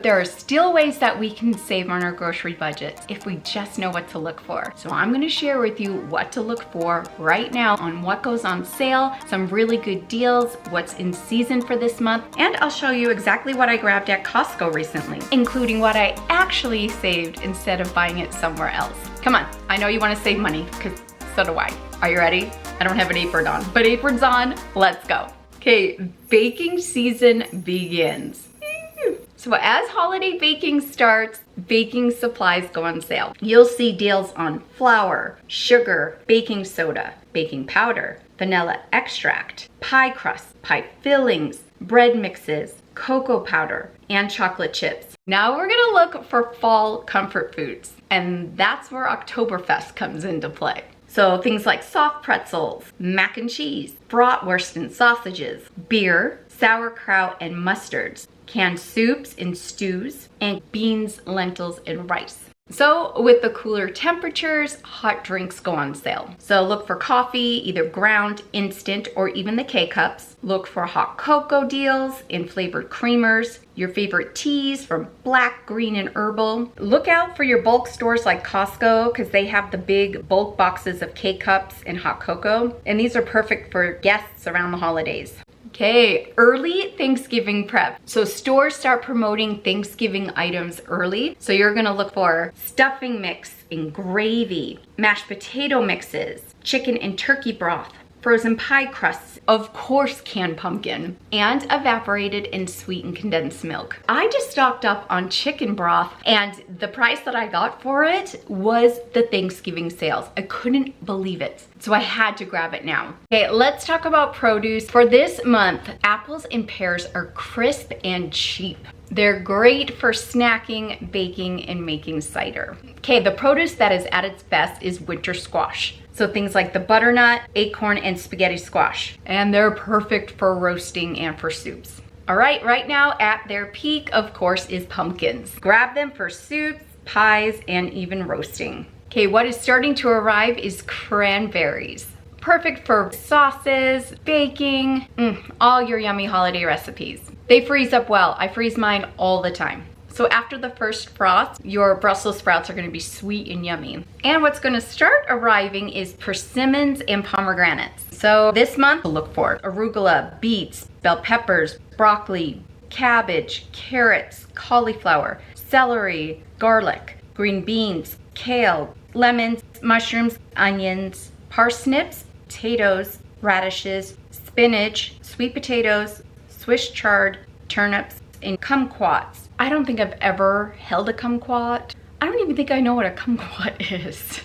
There are still ways that we can save on our grocery budget if we just know what to look for. So I'm gonna share with you what to look for right now on what goes on sale, some really good deals, what's in season for this month, and I'll show you exactly what I grabbed at Costco recently, including what I actually saved instead of buying it somewhere else. Come on, I know you wanna save money, because so do I. Are you ready? I don't have an apron on, but apron's on, let's go. Okay, baking season begins. So as holiday baking starts, baking supplies go on sale. You'll see deals on flour, sugar, baking soda, baking powder, vanilla extract, pie crusts, pie fillings, bread mixes, cocoa powder, and chocolate chips. Now we're gonna look for fall comfort foods, and that's where Oktoberfest comes into play. So things like soft pretzels, mac and cheese, bratwurst and sausages, beer, sauerkraut and mustards, canned soups and stews, and beans, lentils, and rice. So with the cooler temperatures, hot drinks go on sale. So look for coffee, either ground, instant, or even the K-cups. Look for hot cocoa deals and flavored creamers, your favorite teas from black, green, and herbal. Look out for your bulk stores like Costco because they have the big bulk boxes of K-cups and hot cocoa. And these are perfect for guests around the holidays. Okay, early Thanksgiving prep. So stores start promoting Thanksgiving items early. So you're gonna look for stuffing mix and gravy, mashed potato mixes, chicken and turkey broth, frozen pie crusts, of course canned pumpkin, and evaporated and sweetened condensed milk. I just stocked up on chicken broth, and the price that I got for it was the Thanksgiving sales. I couldn't believe it, so I had to grab it now. Okay, let's talk about produce. For this month, apples and pears are crisp and cheap. They're great for snacking, baking, and making cider. Okay, the produce that is at its best is winter squash. So things like the butternut, acorn, and spaghetti squash. And they're perfect for roasting and for soups. All right, right now at their peak, of course, is pumpkins. Grab them for soups, pies, and even roasting. Okay, what is starting to arrive is cranberries. Perfect for sauces, baking, all your yummy holiday recipes. They freeze up well. I freeze mine all the time. So after the first frost, your Brussels sprouts are gonna be sweet and yummy. And what's gonna start arriving is persimmons and pomegranates. So this month, look for arugula, beets, bell peppers, broccoli, cabbage, carrots, cauliflower, celery, garlic, green beans, kale, lemons, mushrooms, onions, parsnips, potatoes, radishes, spinach, sweet potatoes, Swiss chard, turnips, and kumquats. I don't think I've ever held a kumquat. I don't even think I know what a kumquat is.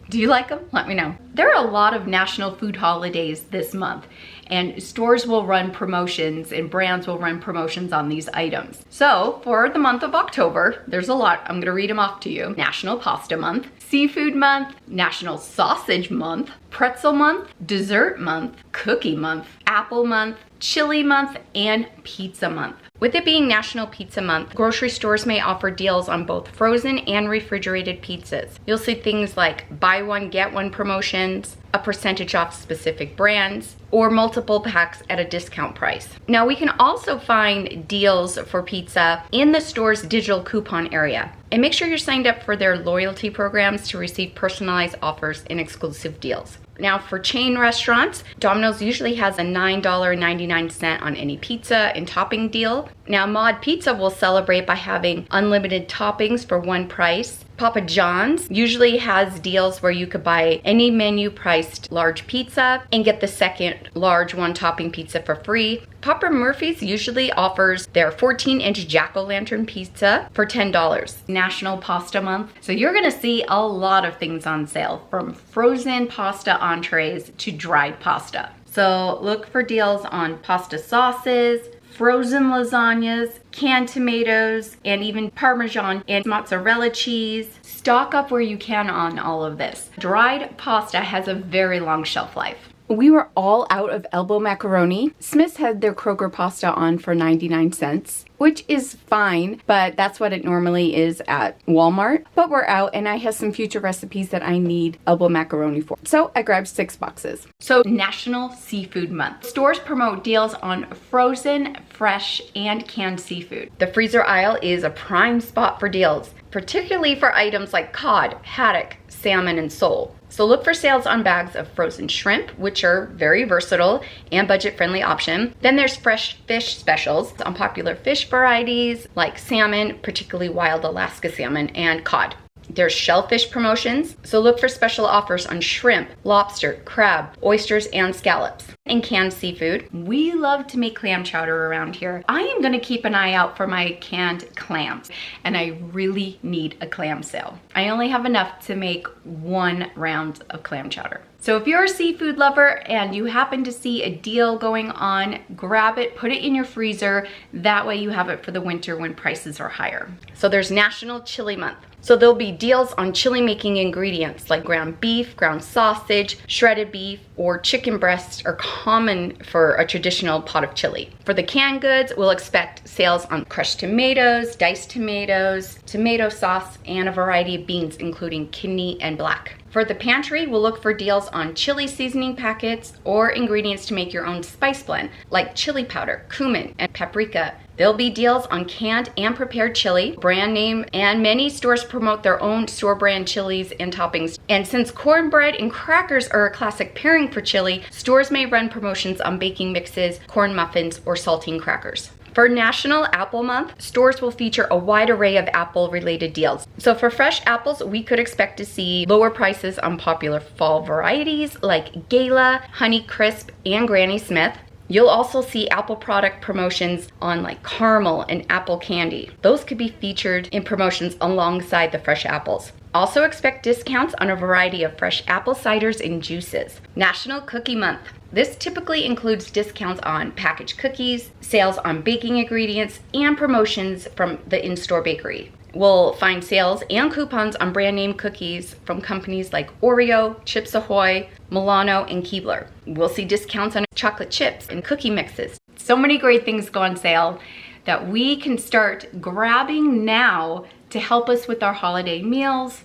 Do you like them? Let me know. There are a lot of national food holidays this month, and stores will run promotions and brands will run promotions on these items. So for the month of October, there's a lot. I'm gonna read them off to you. National Pasta Month, Seafood Month, National Sausage Month, Pretzel Month, Dessert Month, Cookie Month, Apple Month, Chili Month, and Pizza Month. With it being National Pizza Month, grocery stores may offer deals on both frozen and refrigerated pizzas. You'll see things like buy one, get one promotions, a percentage off specific brands, or multiple packs at a discount price. Now we can also find deals for pizza in the store's digital coupon area. And make sure you're signed up for their loyalty programs to receive personalized offers and exclusive deals. Now for chain restaurants, Domino's usually has a $9.99 on any pizza and topping deal. Now Mod Pizza will celebrate by having unlimited toppings for one price. Papa John's usually has deals where you could buy any menu priced large pizza and get the second large one topping pizza for free. Papa Murphy's usually offers their 14-inch jack-o'-lantern pizza for $10. National Pasta Month. So you're gonna see a lot of things on sale, from frozen pasta entrees to dried pasta. So look for deals on pasta sauces, frozen lasagnas, canned tomatoes, and even Parmesan and mozzarella cheese. Stock up where you can on all of this. Dried pasta has a very long shelf life. We were all out of elbow macaroni. Smith's had their Kroger pasta on for 99 cents. which is fine, but that's what it normally is at Walmart. But we're out and I have some future recipes that I need elbow macaroni for. So I grabbed 6 boxes. So National Seafood Month. Stores promote deals on frozen, fresh, and canned seafood. The freezer aisle is a prime spot for deals, particularly for items like cod, haddock, salmon, and sole. So look for sales on bags of frozen shrimp, which are very versatile and budget-friendly option. Then there's fresh fish specials on popular fish varieties like salmon, particularly wild Alaska salmon, and cod. There's shellfish promotions, so look for special offers on shrimp, lobster, crab, oysters, and scallops. And canned seafood. We love to make clam chowder around here. I am gonna keep an eye out for my canned clams, and I really need a clam sale. I only have enough to make 1 round of clam chowder. So if you're a seafood lover and you happen to see a deal going on, grab it, put it in your freezer. That way you have it for the winter when prices are higher. So there's National Chili Month. So there'll be deals on chili making ingredients like ground beef, ground sausage, shredded beef, or chicken breasts are common for a traditional pot of chili. For the canned goods, we'll expect sales on crushed tomatoes, diced tomatoes, tomato sauce, and a variety of beans, including kidney and black. For the pantry, we'll look for deals on chili seasoning packets or ingredients to make your own spice blend, like chili powder, cumin, and paprika. There'll be deals on canned and prepared chili, brand name, and many stores promote their own store brand chilies and toppings. And since cornbread and crackers are a classic pairing for chili, stores may run promotions on baking mixes, corn muffins, or saltine crackers. For National Apple Month, stores will feature a wide array of apple-related deals. So for fresh apples, we could expect to see lower prices on popular fall varieties like Gala, Honey Crisp, and Granny Smith. You'll also see apple product promotions on like caramel and apple candy. Those could be featured in promotions alongside the fresh apples. Also expect discounts on a variety of fresh apple ciders and juices. National Cookie Month. This typically includes discounts on packaged cookies, sales on baking ingredients, and promotions from the in-store bakery. We'll find sales and coupons on brand name cookies from companies like Oreo, Chips Ahoy, Milano, and Keebler. We'll see discounts on chocolate chips and cookie mixes. So many great things go on sale that we can start grabbing now to help us with our holiday meals.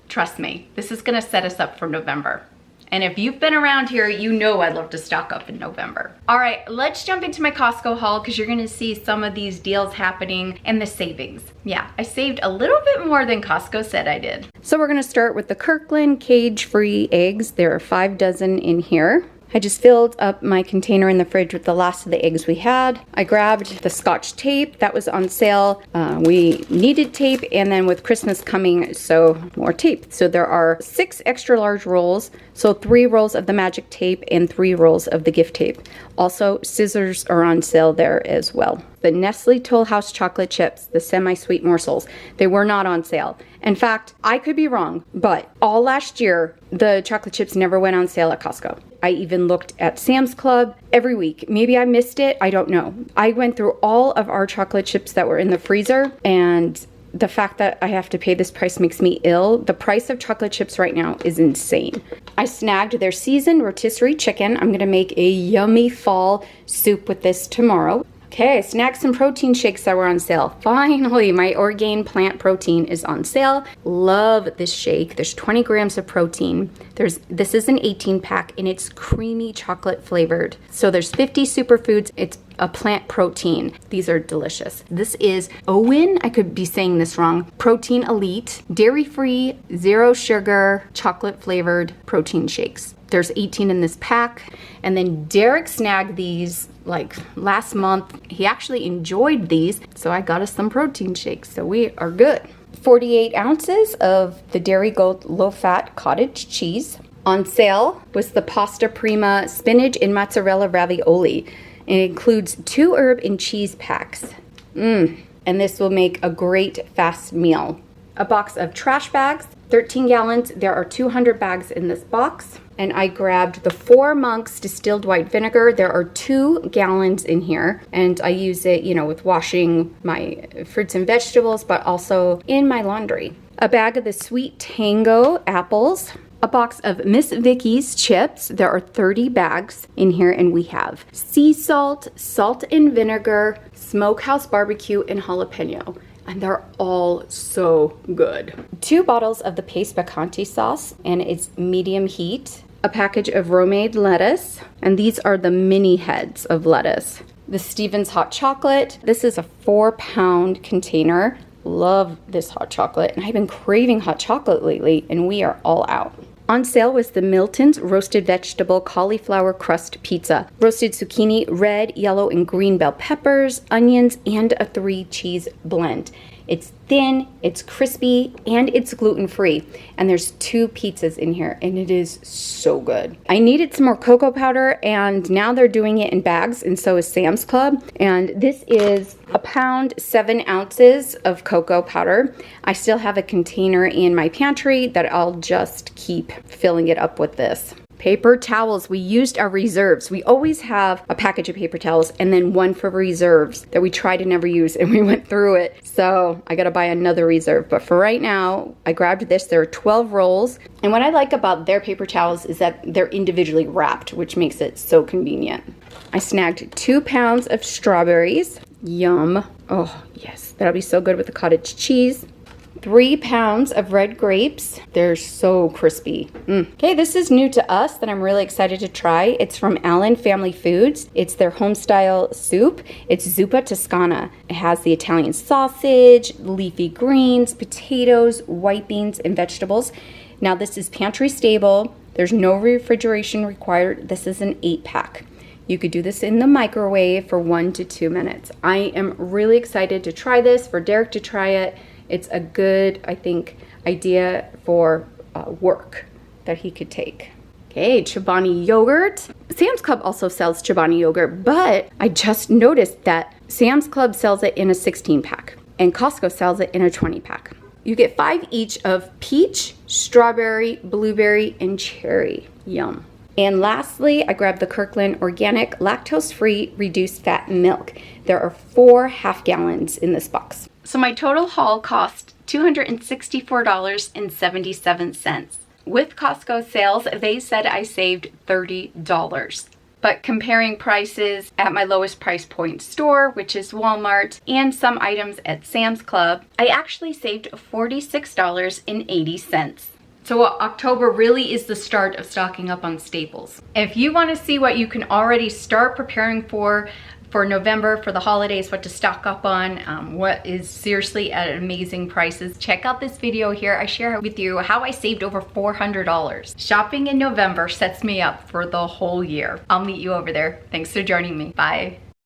Trust me, this is gonna set us up for November. And if you've been around here, you know I love to stock up in November. All right, let's jump into my Costco haul because you're gonna see some of these deals happening and the savings. Yeah, I saved a little bit more than Costco said I did. So we're gonna start with the Kirkland cage-free eggs. There are 5 dozen in here. I just filled up my container in the fridge with the last of the eggs we had. I grabbed the Scotch tape that was on sale. We needed tape, and then with Christmas coming, so more tape. So there are 6 extra large rolls, so 3 rolls of the magic tape and 3 rolls of the gift tape. Also, scissors are on sale there as well. The Nestle Toll House chocolate chips, the semi-sweet morsels, they were not on sale. In fact, I could be wrong, but all last year, the chocolate chips never went on sale at Costco. I even looked at Sam's Club every week. Maybe I missed it, I don't know. I went through all of our chocolate chips that were in the freezer, and the fact that I have to pay this price makes me ill. The price of chocolate chips right now is insane. I snagged their seasoned rotisserie chicken. I'm gonna make a yummy fall soup with this tomorrow. Okay, I snagged some protein shakes that were on sale. Finally, my Orgain plant protein is on sale. Love this shake. There's 20 grams of protein. This is an 18 pack and it's creamy chocolate flavored. So there's 50 superfoods. It's a plant protein. These are delicious. This is Owen, I could be saying this wrong, Protein Elite, dairy-free, 0 sugar, chocolate flavored protein shakes. There's 18 in this pack. And then Derek snagged these like last month. He actually enjoyed these, so I got us some protein shakes, so we are good. 48 ounces of the Dairy Gold low-fat cottage cheese. On sale was the Pasta Prima spinach and mozzarella ravioli. It includes 2 herb and cheese packs. And this will make a great fast meal. A box of trash bags, 13 gallons. There are 200 bags in this box. And I grabbed the 4 Monks distilled white vinegar. There are 2 gallons in here, and I use it, you know, with washing my fruits and vegetables, but also in my laundry. A bag of the Sweet Tango apples. a box of Miss Vicky's chips. There are 30 bags in here, and we have sea salt, salt and vinegar, smokehouse barbecue, and jalapeno. And they're all so good. 2 bottles of the paste picante sauce, and it's medium heat. A package of romaine lettuce, and these are the mini heads of lettuce. The Stevens hot chocolate. This is a 4-pound container. Love this hot chocolate, and I've been craving hot chocolate lately, and we are all out. On sale was the Milton's roasted vegetable cauliflower crust pizza. Roasted zucchini, red, yellow, and green bell peppers, onions, and a 3-cheese blend. It's thin, it's crispy, and it's gluten-free. And there's 2 pizzas in here, and it is so good. I needed some more cocoa powder, and now they're doing it in bags, and so is Sam's Club. And this is a pound, 7 ounces of cocoa powder. I still have a container in my pantry that I'll just keep filling it up with this. Paper towels, we used our reserves. We always have a package of paper towels and then one for reserves that we try to never use, and we went through it. So I gotta buy another reserve. But for right now, I grabbed this. There are 12 rolls. And what I like about their paper towels is that they're individually wrapped, which makes it so convenient. I snagged 2 pounds of strawberries. Yum. Oh, yes. That'll be so good with the cottage cheese. 3 pounds of red grapes. They're so crispy. Okay, this is new to us that I'm really excited to try. It's from Allen Family Foods. It's their home style soup. It's zuppa toscana. It has the Italian sausage, leafy greens, potatoes, white beans, and vegetables. Now this is pantry stable. There's no refrigeration required. This is an 8-pack. You could do this in the microwave for 1 to 2 minutes. I am really excited to try this, for Derek to try it. It's a good, I think, idea for work that he could take. Okay, Chobani yogurt. Sam's Club also sells Chobani yogurt, but I just noticed that Sam's Club sells it in a 16-pack and Costco sells it in a 20-pack. You get 5 each of peach, strawberry, blueberry, and cherry. Yum. And lastly, I grabbed the Kirkland Organic Lactose-Free Reduced Fat Milk. There are 4 half gallons in this box. So my total haul cost $264.77. With Costco sales, they said I saved $30. But comparing prices at my lowest price point store, which is Walmart, and some items at Sam's Club, I actually saved $46.80. So October really is the start of stocking up on staples. If you want to see what you can already start preparing for November, for the holidays, what to stock up on, what is seriously at amazing prices, check out this video here. I share with you how I saved over $400. Shopping in November sets me up for the whole year. I'll meet you over there. Thanks for joining me. Bye.